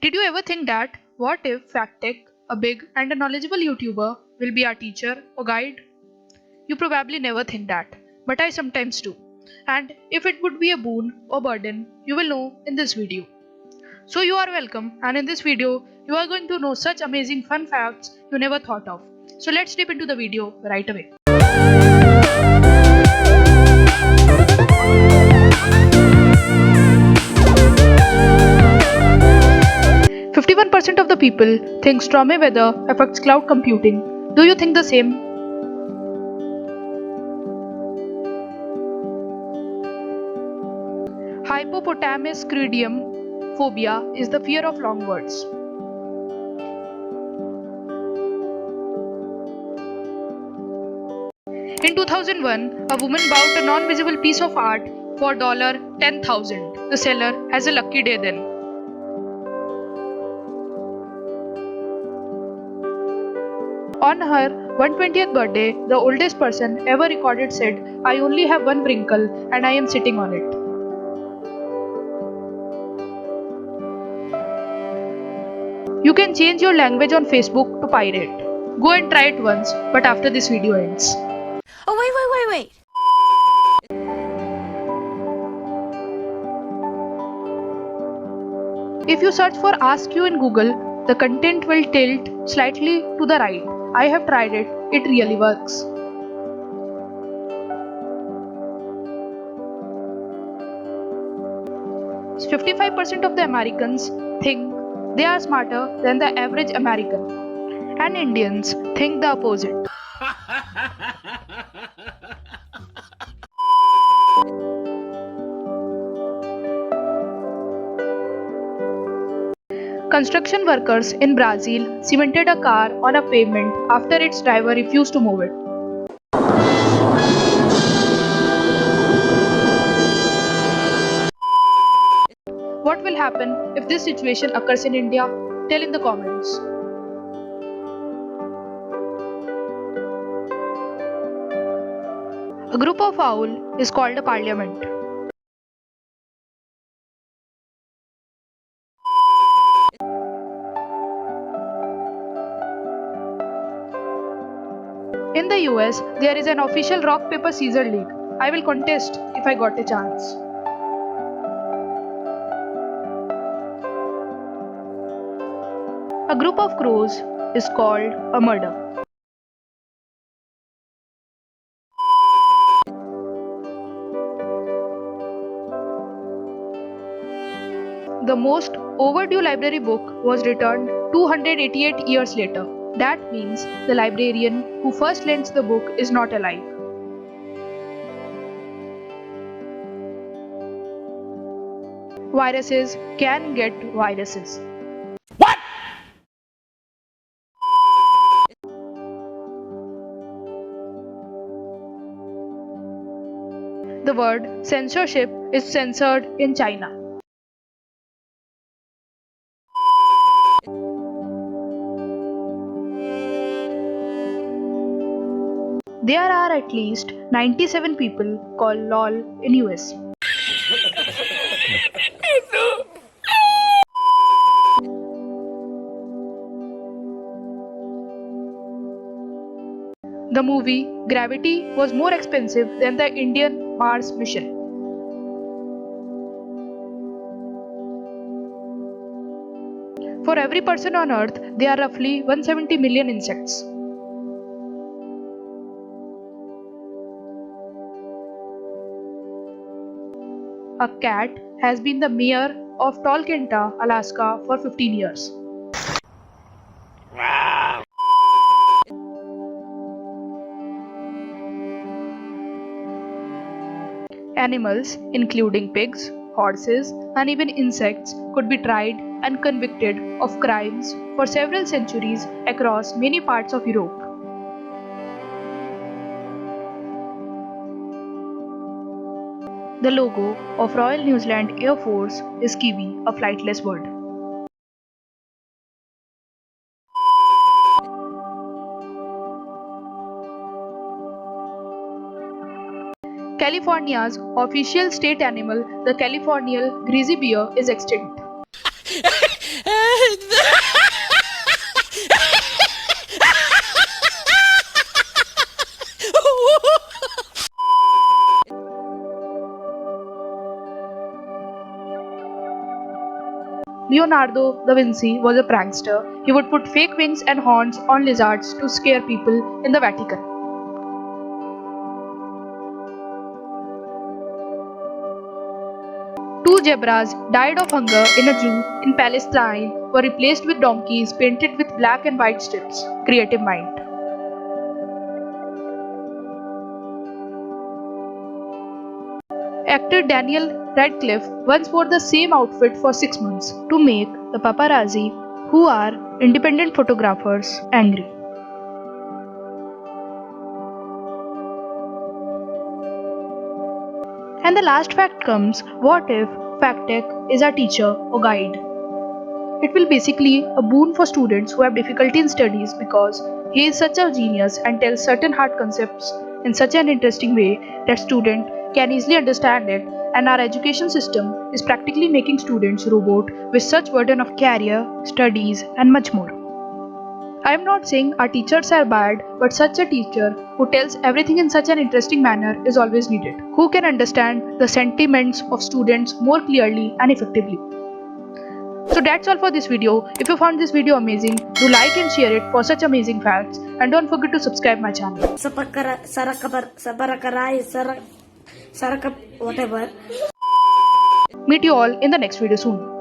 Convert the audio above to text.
Did you ever think that what if FactTech, a big and a knowledgeable YouTuber, will be our teacher or guide? You probably never think that, but I sometimes do. And if it would be a boon or burden, you will know in this video. So you are welcome, and in this video, you are going to know such amazing fun facts you never thought of. So let's dip into the video right away. 51% of the people think stormy weather affects cloud computing. Do you think the same? Hypopotamuscridium phobia is the fear of long words. In 2001, a woman bought a non-visible piece of art for $10,000. The seller has a lucky day then. On her 120th birthday, the oldest person ever recorded said, "I only have one wrinkle and I am sitting on it." You can change your language on Facebook to pirate. Go and try it once, but after this video ends. Oh, wait. If you search for Ask You in Google, the content will tilt slightly to the right. I have tried it, it really works. So 55% of the Americans think they are smarter than the average American, and Indians think the opposite. Construction workers in Brazil cemented a car on a pavement after its driver refused to move it. What will happen if this situation occurs in India? Tell in the comments. A group of owl is called a parliament. In the US, there is an official rock paper scissors league. I will contest if I got a chance. A group of crows is called a murder. The most overdue library book was returned 288 years later. That means the librarian who first lends the book is not alive. Viruses can get viruses. What? The word censorship is censored in China. There are at least 97 people called LOL in US. The movie Gravity was more expensive than the Indian Mars mission. For every person on Earth, there are roughly 170 million insects. A cat has been the mayor of Talkeetna, Alaska for 15 years. Wow. Animals, including pigs, horses, and even insects, could be tried and convicted of crimes for several centuries across many parts of Europe. The logo of Royal New Zealand Air Force is kiwi, a flightless bird. California's official state animal, the Californian grizzly bear, is extinct. Leonardo da Vinci was a prankster. He would put fake wings and horns on lizards to scare people in the Vatican. Two zebras died of hunger in a zoo in Palestine were replaced with donkeys painted with black and white strips. Creative mind. Actor Daniel Radcliffe once wore the same outfit for 6 months to make the paparazzi, who are independent photographers, angry. And the last fact comes, what if FactTech is our teacher or guide? It will basically a boon for students who have difficulty in studies because he is such a genius and tells certain hard concepts in such an interesting way that student can easily understand it, and our education system is practically making students robot with such burden of career, studies and much more. I am not saying our teachers are bad, but such a teacher who tells everything in such an interesting manner is always needed, who can understand the sentiments of students more clearly and effectively. So that's all for this video. If you found this video amazing, do like and share it for such amazing facts, and don't forget to subscribe my channel. Whatever. Meet you all in the next video soon.